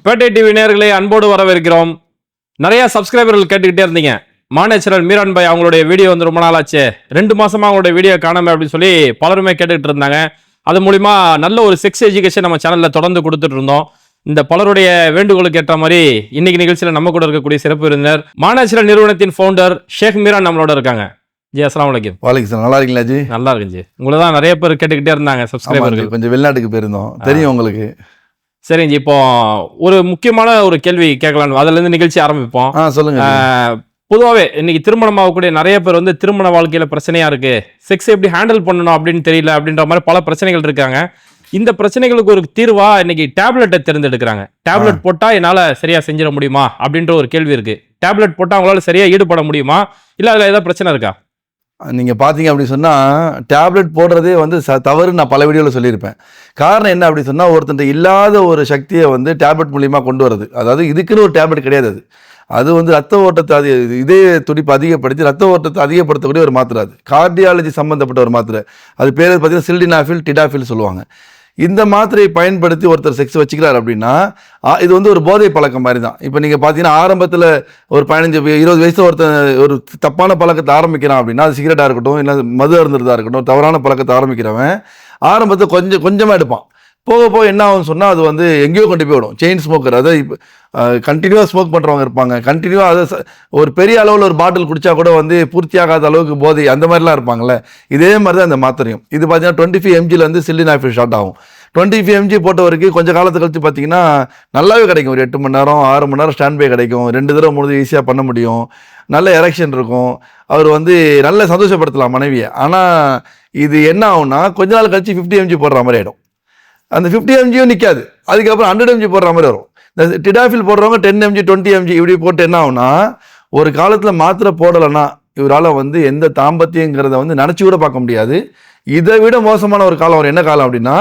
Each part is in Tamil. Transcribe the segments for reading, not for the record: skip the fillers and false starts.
பேட்டை டிவி நேயர்களை அன்போடு வரவேற்கிறோம். நிறைய சப்ஸ்கிரைபர்கள் கேட்டுக்கிட்டே இருந்தீங்க, மாநேச்சுரல் மீரான் பாய் அவங்களுடைய வீடியோ வந்து ரொம்ப நாள் ஆச்சு, 2 மாசமா அவங்களுடைய வீடியோ காணாம அப்படின்னு சொல்லி பலருமே கேட்டுக்கிட்டு இருந்தாங்க. அது மூலிமா நல்ல ஒரு செக்ஸ் எஜுகேஷன் நம்ம சேனல்ல தொடர்ந்து கொடுத்துட்டு இருந்தோம். இந்த பலருடைய வேண்டுகோளுக்கு ஏற்ற மாதிரி இன்னைக்கு நிகழ்ச்சியில நம்ம கூட இருக்கக்கூடிய சிறப்பு விருந்தினர் மாநேச்சுரல் நிறுவனத்தின் ஃபவுண்டர் ஷேக் மீரான் நம்மளோட இருக்காங்க. ஜி அஸ்ஸலாமு அலைக்கும். வாலைக்கும் சலாம். நல்லா இருக்கீங்களா ஜி? நல்லா இருக்கு ஜி. உங்களை தான் நிறைய பேர் கேட்டுக்கிட்டே இருந்தாங்க சப்ஸ்கிரைபர்கள். கொஞ்சம் வெளிநாட்டுக்கு போயிருந்தோம், தெரியும் உங்களுக்கு. சரிங்க, இப்போ ஒரு முக்கியமான ஒரு கேள்வி கேட்கலாம், அதுல இருந்து நிகழ்ச்சி ஆரம்பிப்போம். சொல்லுங்க. பொதுவாகவே இன்னைக்கு திருமணம் ஆகக்கூடிய நிறைய பேர் வந்து திருமண வாழ்க்கையில பிரச்சனையா இருக்கு, செக்ஸ் எப்படி ஹேண்டில் பண்ணணும் அப்படின்னு தெரியல அப்படின்ற மாதிரி பல பிரச்சனைகள் இருக்காங்க. இந்த பிரச்சனைகளுக்கு ஒரு தீர்வா இன்னைக்கு டேப்லெட்டை தேர்ந்தெடுக்கிறாங்க. டேப்லெட் போட்டா என்னால சரியா செஞ்சிட முடியுமா அப்படின்ற ஒரு கேள்வி இருக்கு. டேப்லெட் போட்டா அவங்களால சரியா ஈடுபட முடியுமா, இல்ல அதுல ஏதாவது பிரச்சனை இருக்கா? நீங்கள் பார்த்தீங்க அப்படின்னு சொன்னால் டேப்லெட் போடுறதே வந்து தவறு. நான் பல வீடியோவில் சொல்லியிருப்பேன். காரணம் என்ன அப்படின்னு சொன்னால், ஒருத்தன் இல்லாத ஒரு சக்தியை வந்து டேப்லெட் மூலிமா கொண்டு வருது. அதாவது இதுக்குன்னு ஒரு டேப்லெட் கிடையாது. அது வந்து ரத்த ஓட்டத்தை இதய துடிப்பு அதிகப்படுத்தி ரத்த ஓட்டத்தை அதிகப்படுத்தக்கூடிய ஒரு மாத்திரை. அது கார்டியாலஜி சம்மந்தப்பட்ட ஒரு மாத்திரை. அது பேர் பார்த்தீங்கன்னா சில்டினாஃபில் டிடாஃபில் சொல்லுவாங்க. இந்த மாத்திரையை பயன்படுத்தி ஒருத்தர் செக்ஸ் வச்சுக்கிறார் அப்படின்னா இது வந்து ஒரு போதை பழக்கம் மாதிரி தான். இப்போ நீங்கள் பார்த்தீங்கன்னா ஆரம்பத்தில் ஒரு 15-20 வயசில் ஒருத்தர் ஒரு தப்பான பழக்கத்தை ஆரம்பிக்கிறான் அப்படின்னா, அது சிகரெட்டாக இருக்கட்டும், இல்லை மது அருந்துறதா இருக்கட்டும், தவறான பழக்கத்தை ஆரம்பிக்கிறவன் ஆரம்பத்தில் கொஞ்சமாக எடுப்பான். போக போக என்ன ஆகும்னு சொன்னால் அது வந்து எங்கேயோ கொண்டு போய் விடும். செயின் ஸ்மோக்கர், அதை இப்போ கண்டினியூவாக ஸ்மோக் பண்ணுறவங்க இருப்பாங்க. கண்டினியூவாக அதை ஒரு பெரிய அளவில் ஒரு பாட்டில் குடித்தா கூட வந்து பூர்த்தியாகாத அளவுக்கு போதை, அந்த மாதிரிலாம் இருப்பாங்கள்ல. இதே மாதிரி தான் இந்த மாத்திரையும். இது பார்த்தீங்கன்னா 25 mgல வந்து சில்டினாஃபில் ஷார்ட் ஆகும். 25 mg போட்ட வரைக்கும் கொஞ்சம் காலத்து கழிச்சு பார்த்தீங்கன்னா நல்லாவே கிடைக்கும். ஒரு 8 மணி நேரம் 6 மணி நேரம் ஸ்டாண்ட் பை கிடைக்கும். 2 தடவை 3 ஈஸியாக பண்ண முடியும். நல்ல எரெக்ஷன் இருக்கும். அவர் வந்து நல்ல சந்தோஷப்படுத்தலாம் மனைவியை. ஆனால் இது என்ன ஆகும்னா கொஞ்ச நாள் கழிச்சு 50 mg போடுற மாதிரி ஆகிடும். அந்த 50 mgயும் நிற்காது. அதுக்கப்புறம் 100 mg போடுற மாதிரி வரும். இந்த டிடாஃபில் போடுறவங்க 10 mg 20 mg இப்படி போட்டு என்ன ஆகும்னா, ஒரு காலத்தில் மாத்திரை போடலைன்னா இவரால் வந்து எந்த தாம்பத்தியங்கிறத வந்து நினச்சி கூட பார்க்க முடியாது. இதை விட மோசமான ஒரு காலம் வரும். என்ன காலம் அப்படின்னா,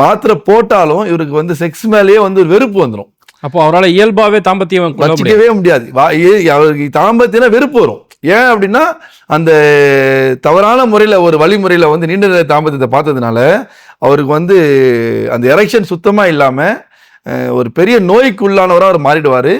மாத்திரை போட்டாலும் இவருக்கு வந்து செக்ஸ் மேலேயே வந்து ஒரு வெறுப்பு வந்துடும். அப்போ அவரால் இயல்பாகவே தாம்பத்தியம் வச்சுக்கவே முடியாது. அவருக்கு தாம்பத்தியம்னா வெறுப்பு வரும். ஏன் அப்படின்னா, அந்த தவறான முறையில் ஒரு வழிமுறையில் வந்து நீண்ட நேர தாம்பத்தியத்தை பார்த்ததுனால அவருக்கு வந்து அந்த எரெக்ஷன் சுத்தமாக இல்லாமல் ஒரு பெரிய நோய்க்குள்ளானவராக அவர் மாறிடுவார்.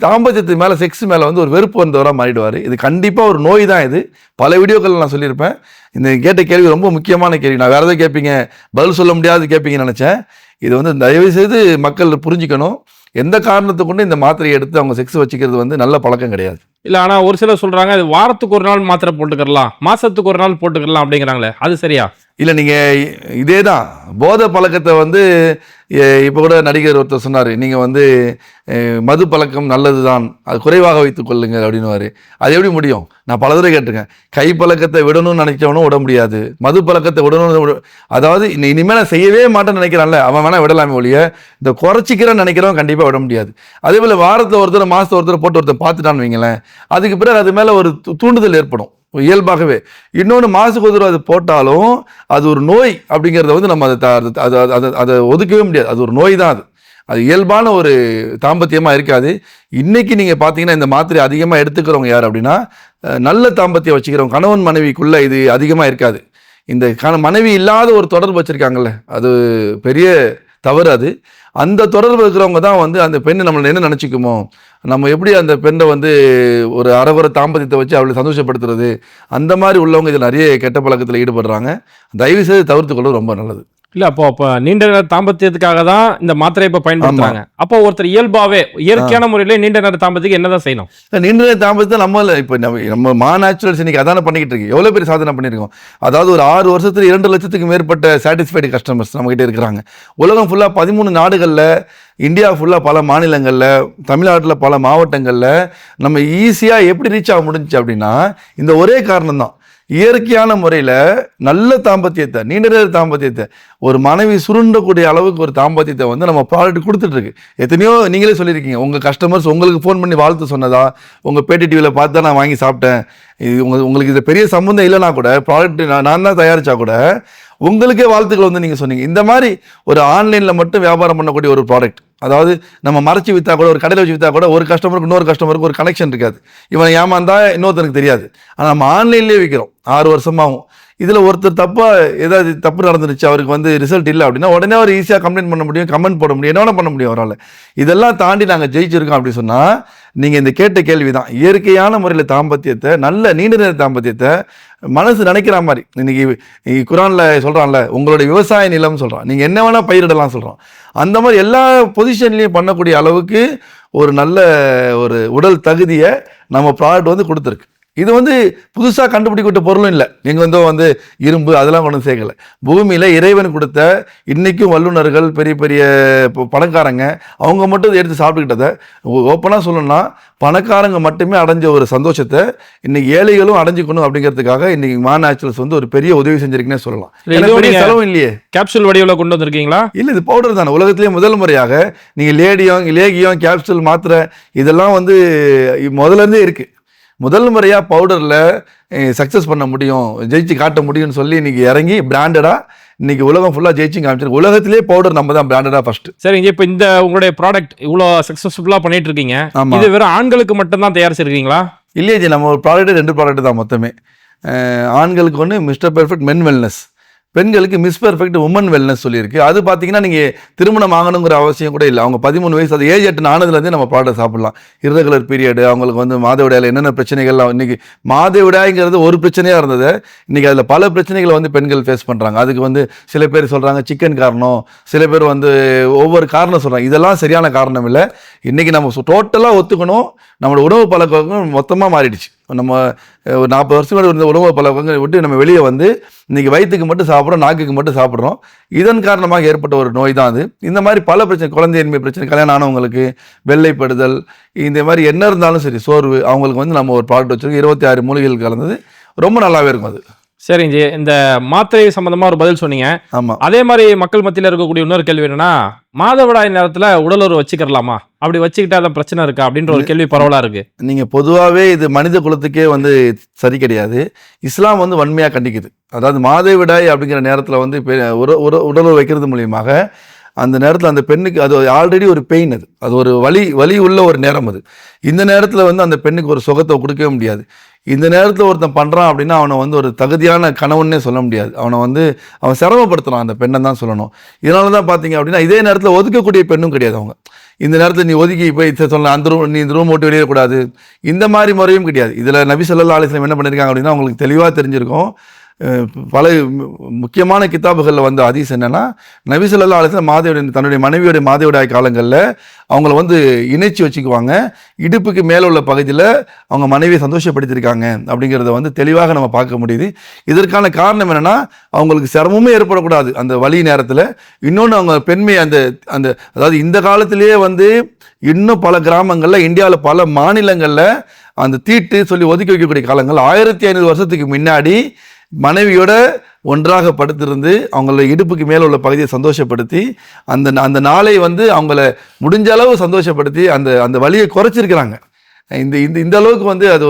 தாம்பத்தியத்து மேலே செக்ஸ் மேலே வந்து ஒரு வெறுப்பு வந்தவராக மாறிடுவார். இது கண்டிப்பாக ஒரு நோய் தான். இது பல வீடியோக்கள் நான் சொல்லியிருப்பேன். இந்த கேட்ட கேள்வி ரொம்ப முக்கியமான கேள்வி. நான் வேறு எதாவது கேட்பீங்க, பதில் சொல்ல முடியாது கேட்பீங்கன்னு நினச்சேன். இது வந்து தயவுசெய்து மக்கள் புரிஞ்சுக்கணும். எந்த காரணத்தை கொண்டு இந்த மாத்திரையை எடுத்து அவங்க செக்ஸ் வச்சுக்கிறது வந்து நல்ல பழக்கம் கிடையாது. இல்லை, ஆனால் ஒரு சிலர் சொல்கிறாங்க அது வாரத்துக்கு ஒரு நாள் மாத்திரை போட்டுக்கலாம், மாதத்துக்கு ஒரு நாள் போட்டுக்கலாம் அப்படிங்கிறாங்களே, அது சரியா? இல்லை, நீங்கள் இதே தான் போதை பழக்கத்தை வந்து இப்போ கூட நடிகர் ஒருத்தர் சொன்னார், நீங்கள் வந்து மது பழக்கம் நல்லது தான், அது குறைவாக வைத்துக் கொள்ளுங்கள் அப்படின்னுவார். அது எப்படி முடியும்? நான் பல தடவை கேட்டிருக்கேன். கை பழக்கத்தை விடணும்னு நினைச்சவனும் விட முடியாது, மது பழக்கத்தை விடணும்னு அதாவது இனிமேல் நான் செய்யவே மாட்டேன்னு நினைக்கிறான்ல அவன் வேணால் விடலாமே ஒழிய, இந்த குறைச்சிக்கிறேன்னு நினைக்கிறவன் கண்டிப்பாக விட முடியாது. அதே போல் வாரத்தில் ஒருத்தர் மாதத்தை ஒருத்தர் போட்டு ஒருத்தர் பார்த்துட்டான்னு வைங்களேன், அதுக்கு பிறகு அது மேலே ஒரு தூண்டுதல் ஏற்படும் இயல்பாகவே. இன்னொன்று, மாசுக்கு ஒரு அது போட்டாலும் அது ஒரு நோய் அப்படிங்கிறத வந்து நம்ம அதை ஒதுக்கவே முடியாது. அது ஒரு நோய் தான். அது இயல்பான ஒரு தாம்பத்தியமாக இருக்காது. இன்றைக்கி நீங்கள் பார்த்தீங்கன்னா இந்த மாத்திரை அதிகமாக எடுத்துக்கிறவங்க யார் அப்படின்னா, நல்ல தாம்பத்தியம் வச்சுக்கிறவங்க, கணவன் மனைவிக்குள்ளே இது அதிகமாக இருக்காது. இந்த மனைவி இல்லாத ஒரு தொடர்பு வச்சுருக்காங்கல்ல, அது பெரிய தவறு. அது அந்த தொடர்பு இருக்கிறவங்க தான் வந்து அந்த பெண்ணை நம்மளை என்ன நினச்சிக்குமோ, நம்ம எப்படி அந்த பெண்ணை வந்து ஒரு அறகுறை தாம்பத்தியத்தை வச்சு அவளை சந்தோஷப்படுத்துறது, அந்த மாதிரி உள்ளவங்க இதில் நிறைய கெட்ட பழக்கத்தில் ஈடுபடுறாங்க. தயவுசெய்து தவிர்த்துக்கொள்வது ரொம்ப நல்லது. இல்லை, அப்போ நீண்ட நேர தாம்பத்தியத்துக்காக தான் இந்த மாத்திரை இப்போ பயன்படுத்துறாங்க. அப்போ ஒருத்தர் இயல்பாகவே இயற்கையான முறையில் நீண்ட நேர தாம்பத்தியத்துக்கு என்னதான் செய்யணும்? நீண்ட நேர தாம்பத்தியத்தை நம்ம மாநேச்சுரல்ஸ் இன்னைக்கு அதான பண்ணிக்கிட்டு இருக்கு. எவ்வளோ பேர் சாதனை பண்ணியிருக்கோம். அதாவது ஒரு 6 வருஷத்துல 2 லட்சத்துக்கு மேற்பட்ட சாட்டிஸ்ஃபைடு கஸ்டமர்ஸ் நம்மகிட்ட இருக்கிறாங்க. உலகம் ஃபுல்லாக 13 நாடுகளில், இந்தியா ஃபுல்லாக பல மாநிலங்களில், தமிழ்நாட்டில் பல மாவட்டங்களில் நம்ம ஈஸியாக எப்படி ரீச் ஆக முடிஞ்சிச்சு அப்படின்னா இந்த ஒரே காரணம் தான். இயற்கையான முறையில் நல்ல தாம்பத்தியத்தை, நீண்ட நேர தாம்பத்தியத்தை, ஒரு மனைவி சுருண்டக்கூடிய அளவுக்கு ஒரு தாம்பத்தியத்தை வந்து நம்ம ப்ராடக்ட் கொடுத்துட்ருக்கு. எத்தனையோ நீங்களே சொல்லியிருக்கீங்க, உங்கள் கஸ்டமர்ஸ் உங்களுக்கு ஃபோன் பண்ணி வாழ்த்து சொன்னதா, உங்கள் பேட்டி டிவியில் பார்த்து தான் நான் வாங்கி சாப்பிட்டேன், இது உங்களுக்கு இது பெரிய சம்மந்தம் இல்லைனா கூட, ப்ராடக்ட் நான் தான் தயாரித்தா கூட உங்களுக்கே வாழ்த்துக்கள் வந்து நீங்கள் சொன்னீங்க. இந்த மாதிரி ஒரு ஆன்லைனில் மட்டும் வியாபாரம் பண்ணக்கூடிய ஒரு ப்ராடக்ட், அதாவது நம்ம மறைச்சி விற்றா கூட, ஒரு கடையில் வச்சு விற்றா கூட ஒரு கஸ்டமருக்கு இன்னொரு கஸ்டமருக்கு ஒரு கனெக்ஷன் இருக்காது. இவன் ஏமாந்தா இன்னொருத்தனுக்கு தெரியாது. ஆனால் நம்ம ஆன்லைன்லேயே விற்கிறோம் 6 வருஷமாகும். இதில் ஒருத்தர் ஏதாவது தப்பு நடந்துருச்சு, அவருக்கு வந்து ரிசல்ட் இல்லை அப்படின்னா உடனே அவர் ஈஸியாக கம்ப்ளைண்ட் பண்ண முடியும், கமெண்ட் போட முடியும், என்ன வேணால் பண்ண முடியும் அவரால். இதெல்லாம் தாண்டி நாங்கள் ஜெயிச்சிருக்கோம் அப்படி சொன்னால் நீங்கள் இந்த கேட்ட கேள்வி தான். இயற்கையான முறையில் தாம்பத்தியத்தை, நல்ல நீண்ட நேர தாம்பத்தியத்தை மனசு நினைக்கிற மாதிரி, இன்னைக்கு குரானில் சொல்கிறான்ல, உங்களுடைய விவசாய நிலம் சொல்கிறான், நீங்கள் என்ன வேணால் பயிரிடலாம் சொல்கிறான். அந்த மாதிரி எல்லா பொசிஷன்லையும் பண்ணக்கூடிய அளவுக்கு ஒரு நல்ல ஒரு உடல் தகுதியை நம்ம ப்ராடக்ட் வந்து கொடுத்துருக்கு. இது வந்து புதுசாக கண்டுபிடிக்கப்பட்ட பொருளும் இல்லை. நீங்கள் வந்து இரும்பு அதெல்லாம் ஒன்றும் சேர்க்கலை. பூமியில் இறைவன் கொடுத்த இன்றைக்கும் வல்லுநர்கள், பெரிய பெரிய பணக்காரங்க அவங்க மட்டும் இதை எடுத்து சாப்பிட்டுக்கிட்டதை ஓப்பனாக சொல்லணும்னா, பணக்காரங்க மட்டுமே அடைஞ்ச ஒரு சந்தோஷத்தை இன்னைக்கு ஏழைகளும் அடைஞ்சிக்கணும் அப்படிங்கிறதுக்காக இன்னைக்கு மா நேச்சுரல்ஸ் வந்து ஒரு பெரிய உதவி செஞ்சிருக்குன்னே சொல்லலாம். பெரிய செலவும் இல்லையே. கேப்சூல் வடிவில் கொண்டு வந்திருக்கீங்களா? இல்லை, இது பவுடர் தானே. உலகத்திலேயே முதல் முறையாக நீங்கள் லேகியம், கேப்சூல், மாத்திரை இதெல்லாம் வந்து முதல்ல இருந்தே இருக்குது. முதல் முறையாக பவுடரில் சக்ஸஸ் பண்ண முடியும், ஜெயிச்சு காட்ட முடியும்னு சொல்லி இன்றைக்கி இறங்கி பிராண்டடாக இன்னைக்கு உலகம் ஃபுல்லாக ஜெயிச்சு காமிச்சிருக்கு. உலகத்திலே பவுடர் நம்ம தான் பிராண்டடாக ஃபர்ஸ்ட். சரிங்க, இப்போ இந்த உங்களுடைய ப்ராடக்ட் இவ்வளோ சக்ஸஸ்ஃபுல்லாக பண்ணிட்டு இருக்கீங்க, இது வெறும் ஆண்களுக்கு மட்டும்தான் தயாரிச்சிருக்கீங்களா? இல்லையே ஜி, நம்ம ஒரு ப்ராடக்ட் 2 ப்ராடக்ட் தான் மொத்தமே. ஆண்களுக்கு ஒன்று மிஸ்டர் பெர்ஃபெக்ட் மென் வெல்னஸ், பெண்களுக்கு மிஸ் பெர்ஃபெக்ட் உமன் வெல்னஸ் சொல்லியிருக்கு. அது பார்த்தீங்கன்னா நீங்கள் திருமணம் ஆகணுங்கிற அவசியம் கூட இல்லை. அவங்க 13 வயசு, அது ஏஜ் 8 ஆனதுலேருந்தே நம்ம ப்ராடக்ட் சாப்பிடலாம். இர்ரெகுலர் பீரியடு, அவங்களுக்கு வந்து மாதவிடாயில் என்னென்ன பிரச்சனைகள்லாம், இன்றைக்கி மாதவிடாய்ங்கிறது ஒரு பிரச்சனையாக இருந்தது, இன்றைக்கி அதில் பல பிரச்சனைகளை வந்து பெண்கள் ஃபேஸ் பண்ணுறாங்க. அதுக்கு வந்து சில பேர் சொல்கிறாங்க சிக்கன் காரணம், சில பேர் வந்து ஒவ்வொரு காரணம் சொல்கிறாங்க. இதெல்லாம் சரியான காரணம் இல்லை. இன்றைக்கி நம்ம டோட்டலாக ஒத்துக்கணும், நம்மளோட உணவு பழக்கம் மொத்தமாக மாறிடுச்சு. நம்ம 40 வருஷம் இருந்த உணவு பழக்கங்களை விட்டு நம்ம வெளியே வந்து இன்றைக்கி வயிற்றுக்கு மட்டும் சாப்பிட்றோம், நாக்குக்கு மட்டும் சாப்பிட்றோம். இதன் காரணமாக ஏற்பட்ட ஒரு நோய் தான் அது. இந்த மாதிரி பல பிரச்சனை, குழந்தையின்மை பிரச்சனை, கல்யாணம் ஆனவங்களுக்கு வெள்ளைப்படுதல், இந்த மாதிரி என்ன இருந்தாலும் சரி, சோர்வு, அவங்களுக்கு வந்து நம்ம ஒரு ப்ராடக்ட் வச்சுருக்கோம். 26 மூலிகைகள் கலந்தது, ரொம்ப நல்லாவே இருக்கும் அது. சரிங்க, இந்த மாத்திரை சம்பந்தமா ஒரு பதில் சொன்னீங்க. ஆமாம். அதே மாதிரி மக்கள் மத்தியில் இருக்கக்கூடிய இன்னொரு கேள்வி என்னன்னா, மாதவிடாய் நேரத்தில் உடலுறவு வச்சுக்கிறலாமா, அப்படி வச்சுக்கிட்டா அதான் பிரச்சனை இருக்கா அப்படின்ற ஒரு கேள்வி பரவலாக இருக்கு. நீங்கள் பொதுவாகவே இது மனித குலத்துக்கே வந்து சரி கிடையாது. இஸ்லாம் வந்து வன்மையாக கண்டிக்குது. அதாவது மாதவிடாய் அப்படிங்கிற நேரத்தில் வந்து உடலுறவு வைக்கிறது மூலியமாக அந்த நேரத்தில் அந்த பெண்ணுக்கு அது ஆல்ரெடி ஒரு பெயின், அது ஒரு வலி உள்ள ஒரு நேரம். அது இந்த நேரத்தில் வந்து அந்த பெண்ணுக்கு ஒரு சுகத்தை கொடுக்கவே முடியாது. இந்த நேரத்தில் ஒருத்தன் பண்ணுறான் அப்படின்னா அவனை வந்து ஒரு தகுதியான கணவன்னே சொல்ல முடியாது. அவன் சிரமப்படுத்துகிறான் அந்த பெண்ணை தான் சொல்லணும். இதனால தான் பார்த்தீங்க அப்படின்னா இதே நேரத்தில் ஒதுக்கக்கூடிய பெண்ணும் கிடையாது. அவங்க இந்த நேரத்தில் நீ ஒதுக்கி போய் சொல்லலாம், அந்த ரூம், நீ இந்த ரூம் விட்டு வெளியேறக்கூடாது, இந்த மாதிரி முறையும் கிடையாது. இதில் நபி ஸல்லல்லாஹு அலைஹி வஸல்லம் என்ன பண்ணியிருக்காங்க அப்படின்னா அவங்களுக்கு தெளிவாக தெரிஞ்சிருக்கும். பல முக்கியமான கிதாபுகளில் வந்து ஹதீஸ் என்னன்னா, நபி ஸல்லல்லாஹு அலைஹி வஸல்லம் மாதவிடாய், தன்னுடைய மனைவியோடைய மாதவிடாய் காலங்களில் அவங்கள வந்து இணைச்சி வச்சுக்குவாங்க. இடுப்புக்கு மேலே உள்ள பகுதியில் அவங்க மனைவியை சந்தோஷப்படுத்தியிருக்காங்க அப்படிங்கிறத வந்து தெளிவாக நம்ம பார்க்க முடியுது. இதற்கான காரணம் என்னென்னா, அவங்களுக்கு சிரமமே ஏற்படக்கூடாது அந்த வலி நேரத்தில். இன்னொன்று அவங்க பெண்மை அந்த அதாவது இந்த காலத்திலேயே வந்து இன்னும் பல கிராமங்களில், இந்தியாவில் பல மாநிலங்களில் அந்த தீட்டு சொல்லி ஒதுக்கி வைக்கக்கூடிய காலங்கள் 1500 வருஷத்துக்கு முன்னாடி மனைவியோட ஒன்றாக படுத்திருந்து அவங்கள இடுப்புக்கு மேலே உள்ள பகுதியை சந்தோஷப்படுத்தி அந்த நாளை வந்து அவங்கள முடிஞ்ச அளவு சந்தோஷப்படுத்தி அந்த வலியை குறைச்சிருக்கிறாங்க. இந்த அளவுக்கு வந்து அது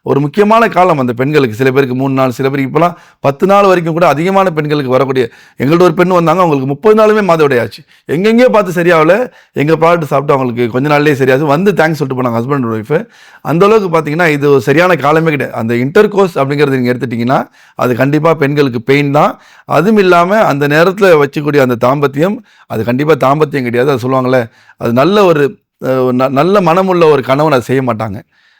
ஒரு முக்கியமான காலம் அந்த பெண்களுக்கு. சில பேருக்கு 3 நாள், சில பேருக்கு இப்போலாம் 10 நாள் வரைக்கும் கூட அதிகமான பெண்களுக்கு வரக்கூடிய. எங்கள்கிட்ட ஒரு பெண் வந்தாங்க, அவங்களுக்கு 30 நாளுமே மாதவிடாயாச்சு. எங்கெங்கேயோ பார்த்து சரியாகல, எங்கள் ப்ராடக்ட் சாப்பிட்டு அவங்களுக்கு கொஞ்ச நாள்லேயே சரியாச்சு. வந்து தேங்க்ஸ் சொல்லிட்டு போனாங்க ஹஸ்பண்ட் ஒய்ஃபு. அந்தளவுக்கு பார்த்தீங்கன்னா இது ஒரு சரியான காலமே கிடையாது. அந்த இன்டர்கோர்ஸ் அப்படிங்கிறது நீங்கள் எடுத்துட்டிங்கன்னா அது கண்டிப்பாக பெண்களுக்கு பெயின் தான். அதுவும் இல்லாமல் அந்த நேரத்தில் வச்சுக்கூடிய அந்த தாம்பத்தியம், அது கண்டிப்பாக தாம்பத்தியம் கிடையாது. அது சொல்லுவாங்கள்ல, அது நல்ல மனமுள்ள ஒரு கணவன் அதை செய்ய மாட்டாங்க.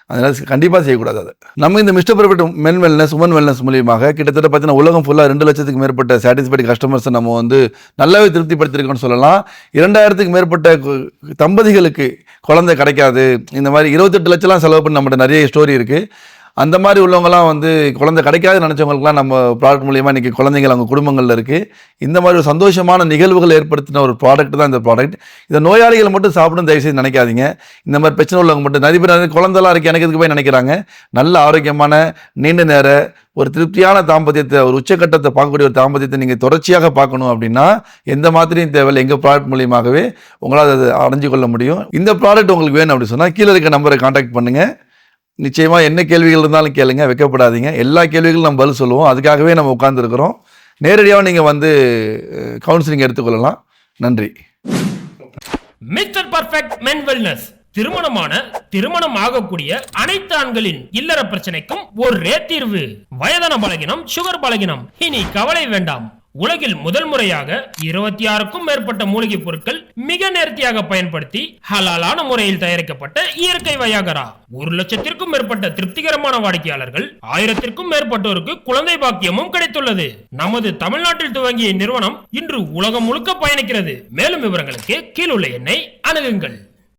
அதனால் கண்டிப்பாக செய்யக்கூடாது. அதை நம்ம இந்த mister perfect men wellness, woman wellness மூலியமாக கிட்டத்தட்ட பார்த்தீங்கன்னா உலகம் ஃபுல்லாக 2 லட்சத்துக்கு மேற்பட்ட சாட்டிஸ்ஃபைடு கஸ்டமர்ஸை நம்ம வந்து நல்லாவே திருப்திப்படுத்திருக்கோம்னு சொல்லலாம். 2000க்கு மேற்பட்ட தம்பதிகளுக்கு குழந்தை கிடைக்காது, இந்த மாதிரி 28 லட்சம்லாம் செலவு பண்ணி நம்மகிட்ட நிறைய ஸ்டோரி இருக்குது. அந்த மாதிரி உள்ளவங்களாம் வந்து குழந்தை கிடைக்காது நினச்சவங்களுக்குலாம் நம்ம ப்ராடக்ட் மூலியமாக இன்றைக்கி குழந்தைகள் அவங்க குடும்பங்களில் இருக்குது. இந்த மாதிரி ஒரு சந்தோஷமான நிகழ்வுகள் ஏற்படுத்தின ஒரு ப்ராடக்ட் தான் இந்த ப்ராடக்ட். இதை நோயாளிகள் மட்டும் சாப்பிடும் தயவுசெய்து நினைக்காதீங்க. இந்த மாதிரி பிரச்சனை உள்ளவங்க மட்டும், நிறைய பேர் குழந்தைலாம் இருக்குது எனக்கு இதுக்கு போய் நினைக்கிறாங்க. நல்ல ஆரோக்கியமான நீண்ட நேர ஒரு திருப்தியான தாம்பத்தியத்தை, ஒரு உச்சக்கட்டத்தை பார்க்கக்கூடிய ஒரு தாம்பத்தியத்தை நீங்கள் தொடர்ச்சியாக பார்க்கணும் அப்படின்னா எந்த மாதிரியும் தேவையில்லை, எங்கள் ப்ராடக்ட் மூலியமாகவே உங்களால் அதை அடைஞ்சு கொள்ள முடியும். இந்த ப்ராடக்ட் உங்களுக்கு வேணும் அப்படின்னு சொன்னால் கீழே இருக்க நம்பரை கான்டாக்ட் பண்ணுங்கள். நிச்சயமாக என்ன கேள்விகள் இருந்தாலும் கேளுங்க, வைக்கப்படாதீங்க. எல்லா கேள்விகளும் நம்ம பதில் சொல்லுவோம். அதுக்காகவே நம்ம உட்கார்ந்துருக்கிறோம். நேரடியாக நீங்கள் வந்து கவுன்சிலிங் எடுத்துக்கொள்ளலாம். நன்றி. மிஸ்டர் பர்ஃபெக்ட் மென் வெல்னஸ் திருமணம் ஆகக்கூடிய அனைத்து ஆண்களின் இல்லற பிரச்சனைக்கும் ஒரே தீர்வு. வயதான பலகினம், சுகர் பலகினம், இனி கவலை வேண்டாம். உலகில் முதல் முறையாக 26க்கும் மேற்பட்ட மூலிகை பொருட்கள் மிக நேர்த்தியாக பயன்படுத்தி ஹலாலான முறையில் தயாரிக்கப்பட்ட இயற்கை வயாகரா. 1,00,000க்கும் மேற்பட்ட திருப்திகரமான வாடிக்கையாளர்கள், 1000க்கும் மேற்பட்டோருக்கு குழந்தை பாக்கியமும் கிடைத்துள்ளது. நமது தமிழ்நாட்டில் துவங்கிய நிறுவனம் இன்று உலகம் முழுக்க பயணிக்கிறது. மேலும் விவரங்களுக்கு கீழுள்ள எண்ணை அணுகுங்கள்.